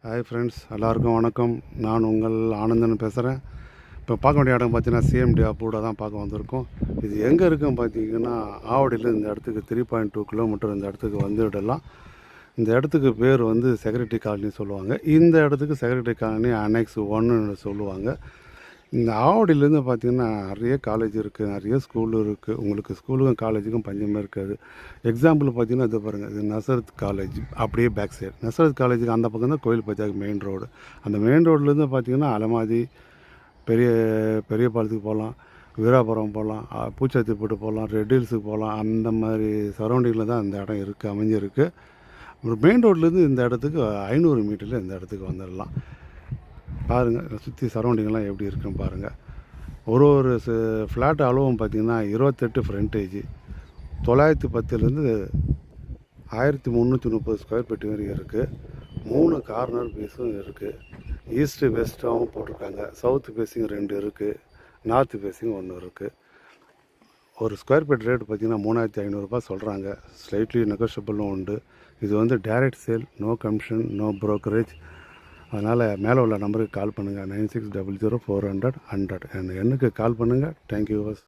Hi friends, எல்லாருக்கும் வணக்கம். நான் உங்கள் ஆனந்தன் பேசுகிறேன். இப்போ பார்க்க வேண்டிய இடம் பார்த்தீங்கன்னா சிஎம்டி அப்ரூவ்டாக தான் பார்க்க வந்திருக்கோம். இது எங்கே இருக்குன்னு பார்த்தீங்கன்னா ஆவடியில் இந்த இடத்துக்கு 3.2 கிலோமீட்டர் இந்த இடத்துக்கு வந்துவிடலாம். இந்த இடத்துக்கு பேர் வந்து செக்ரட்டரி காலனி சொல்லுவாங்க. இந்த இடத்துக்கு செக்ரட்டரி காலனி அனெக்ஸ் 1ன்னு சொல்லுவாங்க. இந்த ஆவடியிலேருந்து பார்த்திங்கன்னா நிறைய காலேஜ் இருக்குது, நிறைய ஸ்கூல் இருக்குது. உங்களுக்கு ஸ்கூலுக்கும் காலேஜுக்கும் பஞ்சமே இருக்காது. எக்ஸாம்பிள் பார்த்திங்கன்னா இது பாருங்கள், இது நசரத் காலேஜ். அப்படியே பேக் சைடு நசரத் காலேஜுக்கு அந்த பக்கம் தான் கோயில் பஜார் மெயின் ரோடு. அந்த மெயின் ரோட்லேருந்து பார்த்திங்கன்னா அலமாதி, பெரிய பெரிய பாலத்துக்கு போகலாம், வீராபுரம் போகலாம், பூச்சாத்திப்பட்டு போகலாம், ரெட் ஹில்ஸுக்கு போகலாம். அந்த மாதிரி சரௌண்டிங்கில் தான் இந்த இடம் இருக்குது, அமைஞ்சிருக்கு. ஒரு மெயின் ரோட்லேருந்து இந்த இடத்துக்கு 500 மீட்டரில் இந்த இடத்துக்கு வந்துடலாம். பாருங்கள், சுற்றி சரௌண்டிங்லாம் எப்படி இருக்குன்னு பாருங்கள். ஒரு ஃப்ளாட் அளவும் பார்த்திங்கன்னா 28 ஃப்ரண்டேஜ், 910லேருந்து 1330 ஸ்கொயர் ஃபீட் வரைக்கும் இருக்குது. 3 கார்னர் பீஸும் இருக்குது. ஈஸ்ட்டு வெஸ்ட்டாகவும் போட்டிருக்காங்க. சவுத் ஃபேஸிங் 2 இருக்குது, நார்த் ஃபேஸிங் 1 இருக்குது. ஒரு ஸ்கொயர் ஃபீட் ரேட் பார்த்திங்கன்னா 3500 சொல்கிறாங்க. ஸ்லைட்லி நெகோஷியபிளும் உண்டு. இது வந்து direct sale, no commission, no brokerage. அதனால் மேலே உள்ள நம்பருக்கு கால் பண்ணுங்கள், 9600 400 100 எண்ணுக்கு கால் பண்ணுங்கள். தேங்க்யூ.